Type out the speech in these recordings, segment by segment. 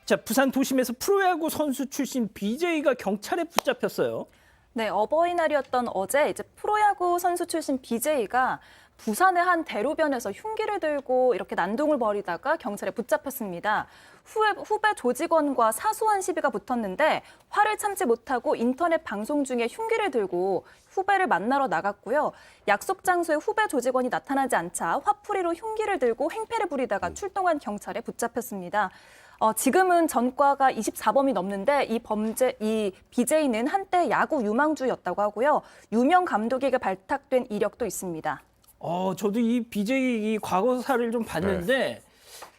자, 부산 도심에서 프로야구 선수 출신 BJ가 경찰에 붙잡혔어요. 네, 어버이날이었던 어제 이제 프로야구 선수 출신 BJ가 부산의 한 대로변에서 흉기를 들고 이렇게 난동을 벌이다가 경찰에 붙잡혔습니다. 후배 조직원과 사소한 시비가 붙었는데 화를 참지 못하고 인터넷 방송 중에 흉기를 들고 후배를 만나러 나갔고요. 약속 장소에 후배 조직원이 나타나지 않자 화풀이로 흉기를 들고 행패를 부리다가 출동한 경찰에 붙잡혔습니다. 지금은 전과가 24범이 넘는데 이 BJ는 한때 야구 유망주였다고 하고요. 유명 감독에게 발탁된 이력도 있습니다. 저도 이 BJ 이 과거사를 좀 봤는데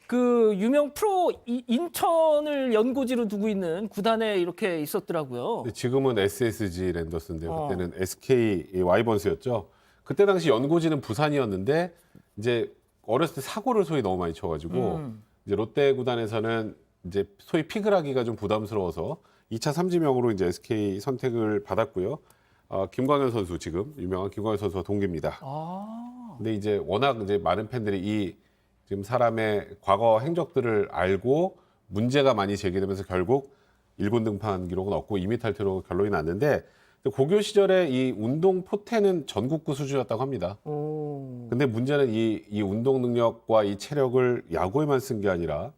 그 유명 프로 인천을 연고지로 두고 있는 구단에 이렇게 있었더라고요. 지금은 SSG 랜더스인데요. 그때는 SK 와이번스였죠. 그때 당시 연고지는 부산이었는데 이제 어렸을 때 사고를 소위 너무 많이 쳐가지고 이제 롯데 구단에서는 이제 소위 피그라기가 좀 부담스러워서 2차 3지명으로 이제 SK 선택을 받았고요. 김광현 선수 지금 유명한 김광현 선수와 동기입니다. 근데 이제 워낙 이제 많은 팬들이 이 지금 사람의 과거 행적들을 알고 문제가 많이 제기되면서 결국 1군 등판 기록은 없고 임의 탈퇴로 결론이 났는데 고교 시절에 이 운동 포태는 전국구 수준이었다고 합니다. 근데 문제는 이 운동 능력과 이 체력을 야구에만 쓴 게 아니라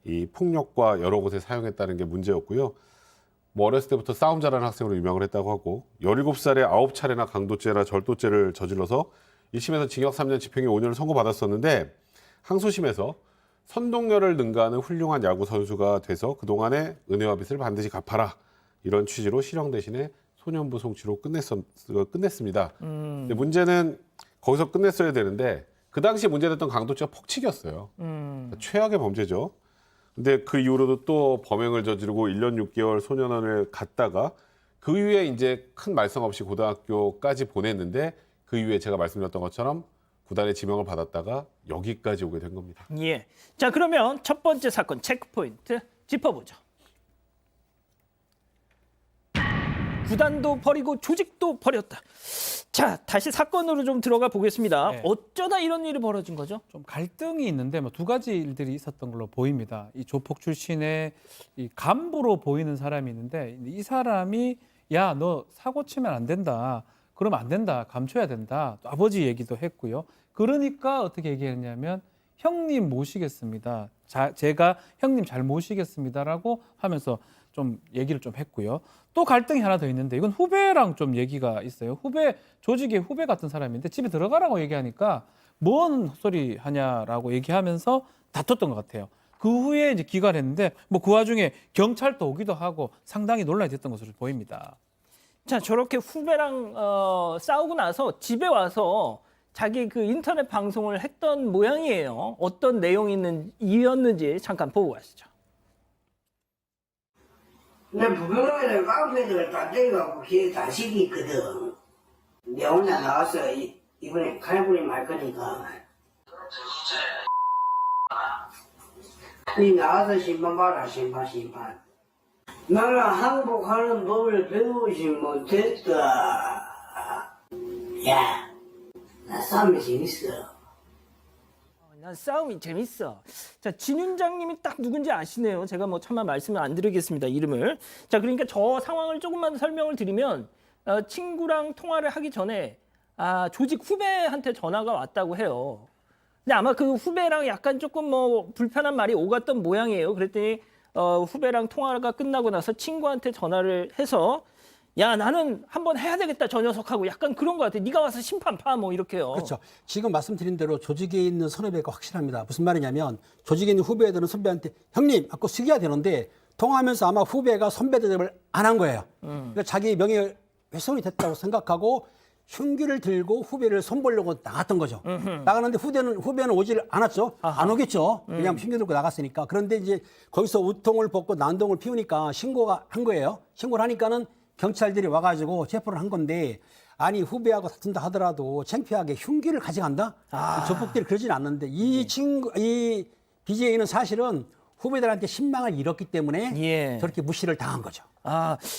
이 폭력과 여러 곳에 사용했다는 게 문제였고요. 뭐 어렸을 때부터 싸움 잘하는 학생으로 유명을 했다고 하고 17살에 9차례나 강도죄나 절도죄를 저질러서 1심에서 징역 3년 집행유예 5년을 선고받았었는데 항소심에서 선동열을 능가하는 훌륭한 야구 선수가 돼서 그동안의 은혜와 빚을 반드시 갚아라. 이런 취지로 실형 대신에 소년부 송치로 끝냈습니다. 근데 문제는 거기서 끝냈어야 되는데 그 당시 문제됐던 강도죄가 폭칙이었어요. 최악의 범죄죠. 근데 그 이후로도 또 범행을 저지르고 1년 6개월 소년원을 갔다가 그 이후에 이제 큰 말썽 없이 고등학교까지 보냈는데 그 이후에 제가 말씀드렸던 것처럼 구단의 지명을 받았다가 여기까지 오게 된 겁니다. 예. 자, 그러면 첫 번째 사건 체크포인트 짚어보죠. 구단도 버리고 조직도 버렸다. 자, 다시 사건으로 좀 들어가 보겠습니다. 네. 어쩌다 이런 일이 벌어진 거죠? 좀 갈등이 있는데 뭐 두 가지 일들이 있었던 걸로 보입니다. 이 조폭 출신의 이 간부로 보이는 사람이 있는데 이 사람이 야, 너 사고 치면 안 된다. 그러면 안 된다. 감춰야 된다. 또 아버지 얘기도 했고요. 그러니까 어떻게 얘기했냐면 형님 모시겠습니다. 제가 형님 잘 모시겠습니다라고 하면서 좀 얘기를 좀 했고요. 또 갈등이 하나 더 있는데 이건 후배랑 좀 얘기가 있어요. 조직의 후배 같은 사람인데 집에 들어가라고 얘기하니까 뭔 헛소리 하냐라고 얘기하면서 다퉜던 것 같아요. 그 후에 이제 귀가를 했는데 뭐 그 와중에 경찰도 오기도 하고 상당히 논란이 됐던 것으로 보입니다. 자, 저렇게 후배랑 싸우고 나서 집에 와서 자기 그 인터넷 방송을 했던 모양이에요. 어떤 내용이었는지 잠깐 보고 가시죠. 내 부평동에는 깡패들 다 때려갖고 걔 다 시키거든. 내가 혼자 나와서 이번에 칼부림 할 거니까. 니 나와서 심판 봐라, 심판. 나는 항복하는 법을 배우지 못했다. 야, 나 싸움이 재밌어. 난 싸움이 재밌어. 자, 진윤장님이 딱 누군지 아시네요. 제가 뭐 차마 말씀을 안 드리겠습니다. 이름을. 자, 그러니까 저 상황을 조금만 설명을 드리면 친구랑 통화를 하기 전에 조직 후배한테 전화가 왔다고 해요. 근데 아마 그 후배랑 약간 조금 뭐 불편한 말이 오갔던 모양이에요. 그랬더니 후배랑 통화가 끝나고 나서 친구한테 전화를 해서 야, 나는 한번 해야 되겠다, 저 녀석하고. 약간 그런 것 같아. 네가 와서 심판 파, 뭐 이렇게요. 그렇죠. 지금 말씀드린 대로 조직에 있는 선후배가 확실합니다. 무슨 말이냐면 조직에 있는 후배들은 선배한테 형님 하고 숙여야 되는데 통화하면서 아마 후배가 선배 대접을 안 한 거예요. 그러니까 자기 명예 훼손이 됐다고 생각하고 흉기를 들고 후배를 손보려고 나갔던 거죠. 나가는데 후배는 오질 않았죠. 안 오겠죠. 그냥 흉기 들고 나갔으니까. 그런데 이제 거기서 우통을 벗고 난동을 피우니까 신고가 한 거예요. 신고를 하니까는 경찰들이 와가지고 체포를 한 건데 아니 후배하고 다툰다 하더라도 창피하게 흉기를 가져간다? 조폭들이 그러진 않는데 이 BJ는 사실은 후배들한테 신망을 잃었기 때문에 저렇게 무시를 당한 거죠.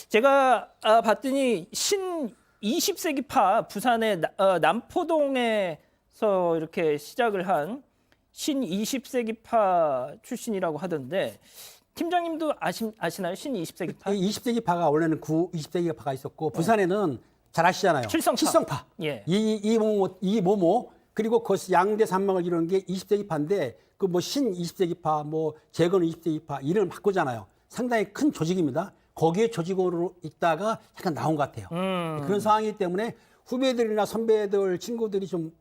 제가 봤더니 20세기파 부산의 남포동에서 이렇게 시작을 한 20세기파 출신이라고 하던데 팀장님도 아시나요? 신 20세기파? 20세기파가 원래는 20세기파가 있었고 부산에는 잘 아시잖아요. 칠성파. 예. 이모모 그리고 그 양대 산맥을 이루는 게 20세기파인데 그 뭐 신 20세기파 뭐 재건 20세기파 이름을 바꾸잖아요. 상당히 큰 조직입니다. 거기에 조직으로 있다가 약간 나온 것 같아요. 그런 상황이기 때문에 후배들이나 선배들 친구들이 좀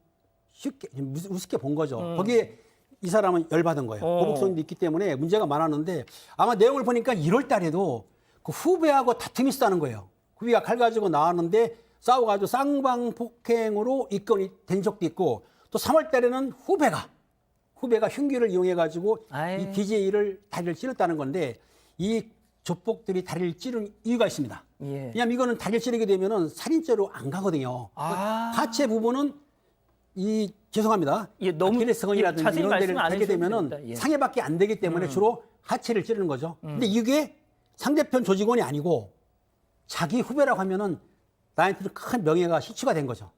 쉽게 좀 우습게 본 거죠. 거기에 이 사람은 열받은 거예요. 보복성도 있기 때문에 문제가 많았는데 아마 내용을 보니까 1월 달에도 그 후배하고 다툼이 있었다는 거예요. 후배가 칼 가지고 나왔는데 싸워가지고 쌍방폭행으로 입건이 된 적도 있고 또 3월 달에는 후배가 흉기를 이용해가지고 이 BJ를 다리를 찔렀다는 건데 이 조폭들이 다리를 찌른 이유가 있습니다. 예. 왜냐하면 이거는 다리를 찌르게 되면은 살인죄로 안 가거든요. 하체 부분은 죄송합니다. 예, 너무 아킬레스건이라든지 자세히 이런 데를 말씀 안 하게 해주셔도 되면은 됩니다. 예. 상해밖에 안 되기 때문에 주로 하체를 찌르는 거죠. 근데 이게 상대편 조직원이 아니고 자기 후배라고 하면은 나한테는 큰 명예가 실추가 된 거죠.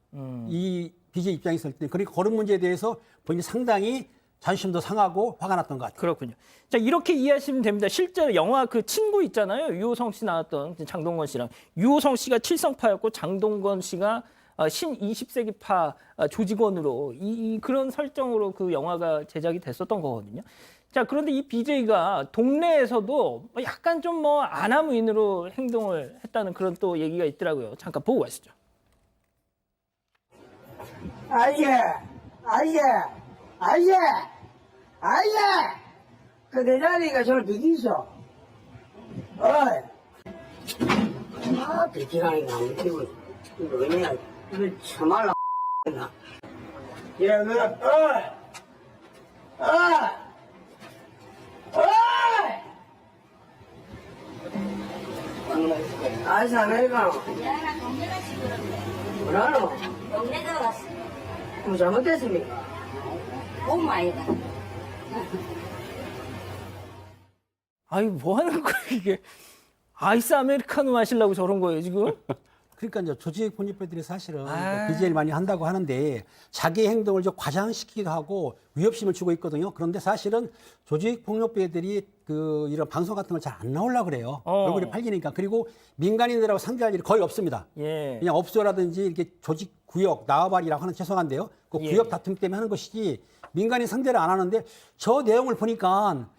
이 BJ 입장에 있을 때. 그러니까 그런 문제에 대해서 본인이 상당히 자존심도 상하고 화가 났던 것 같아요. 그렇군요. 자, 이렇게 이해하시면 됩니다. 실제 영화 그 친구 있잖아요. 유호성 씨 나왔던 장동건 씨랑. 유호성 씨가 칠성파였고 장동건 씨가 신 20세기파 조직원으로 그런 설정으로 그 영화가 제작이 됐었던 거거든요. 자, 그런데 이 BJ가 동네에서도 약간 좀 뭐 아나무인으로 행동을 했다는 그런 또 얘기가 있더라고요. 잠깐 보고 가시죠. 아예 그 내 자리가 저를 비기소. 어이 비키라니까 안 비키고 이거 왜냐 이거 참말라 나 야, 아이스 아메리카노 뭐라노? 동네 들어갔어. 뭐 잘못됐습니까? 오마이갓. 아이, 뭐 하는 거야, 이게. 아이스 아메리카노 마시려고 저런 거예요, 지금? 그러니까 이제 조직 폭력배들이 사실은 BJ를 많이 한다고 하는데 자기 행동을 좀 과장시키기도 하고 위협심을 주고 있거든요. 그런데 사실은 조직 폭력배들이 그 이런 방송 같은 걸 잘 안 나오려고 그래요. 얼굴이 팔리니까. 그리고 민간인들하고 상대할 일이 거의 없습니다. 예. 그냥 업소라든지 이렇게 조직 구역 나와바리라고 하는 죄송한데요. 그 구역 다툼 때문에 하는 것이지 민간인 상대를 안 하는데 저 내용을 보니까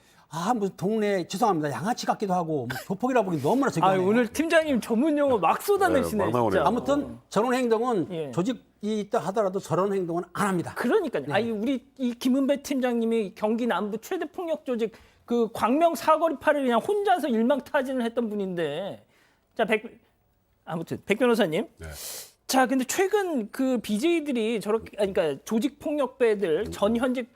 무슨 동네 죄송합니다. 양아치 같기도 하고 뭐 조폭이라 보기 너무나 아, 적용해요. 오늘 팀장님 전문 용어 막 쏟아내시네, 막 나오네요. 진짜. 아무튼 저런 행동은 예. 조직이 있다 하더라도 저런 행동은 안 합니다. 그러니까요. 아니, 우리 이 김은배 팀장님이 경기 남부 최대 폭력 조직 그 광명 사거리파를 그냥 혼자서 일망타진을 했던 분인데, 자, 아무튼 백 변호사님. 네. 자, 근데 최근 그 BJ들이 저렇게, 그러니까 조직 폭력배들, 전 현직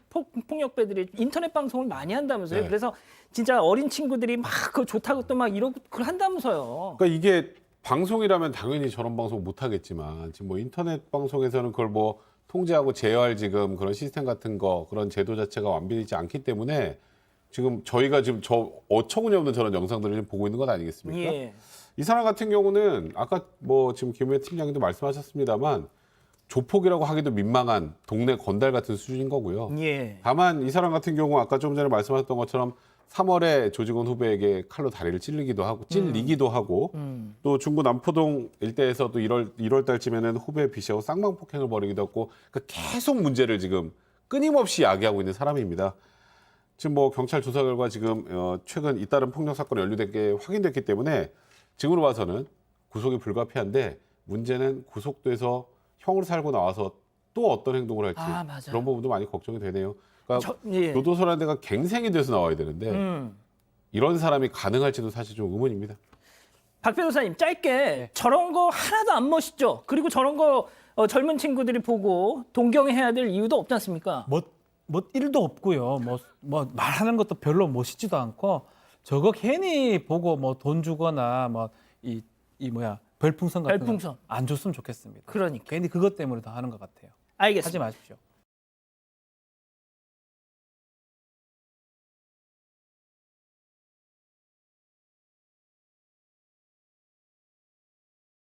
폭력배들이 인터넷 방송을 많이 한다면서요. 네. 그래서 진짜 어린 친구들이 막 그거 좋다고 또 막 이러고 그걸 한다면서요. 그러니까 이게 방송이라면 당연히 저런 방송 못 하겠지만 지금 뭐 인터넷 방송에서는 그걸 뭐 통제하고 제어할 지금 그런 시스템 같은 거 그런 제도 자체가 완비되지 않기 때문에 지금 저희가 지금 저 어처구니없는 저런 영상들을 지금 보고 있는 것 아니겠습니까? 예. 이 사람 같은 경우는 아까 뭐 지금 김우혜 팀장님도 말씀하셨습니다만 조폭이라고 하기도 민망한 동네 건달 같은 수준인 거고요. 예. 다만 이 사람 같은 경우 아까 좀 전에 말씀하셨던 것처럼 3월에 조직원 후배에게 칼로 다리를 찔리기도 하고 또 중구 남포동 일대에서도 1월 달쯤에는 후배 B 씨하고 쌍방폭행을 벌이기도 했고 그러니까 계속 문제를 지금 끊임없이 야기하고 있는 사람입니다. 지금 뭐 경찰 조사 결과 지금 최근 잇따른 폭력 사건이 연루된 게 확인됐기 때문에 지금으로 봐서는 구속이 불가피한데 문제는 구속돼서 형으로 살고 나와서 또 어떤 행동을 할지 맞아. 그런 부분도 많이 걱정이 되네요. 그러니까 예. 교도소라는 데가 갱생이 돼서 나와야 되는데 이런 사람이 가능할지도 사실 좀 의문입니다. 박 변호사님, 짧게 저런 거 하나도 안 멋있죠? 그리고 저런 거 젊은 친구들이 보고 동경해야 될 이유도 없지 않습니까? 뭐 1도 없고요. 뭐 말하는 것도 별로 멋있지도 않고 저거 괜히 보고 뭐 돈 주거나 뭐 이 뭐야 별풍선 같은 별풍선. 거 안 줬으면 좋겠습니다. 그러니까. 괜히 그것 때문에 더 하는 것 같아요. 알겠습니다. 하지 마십시오.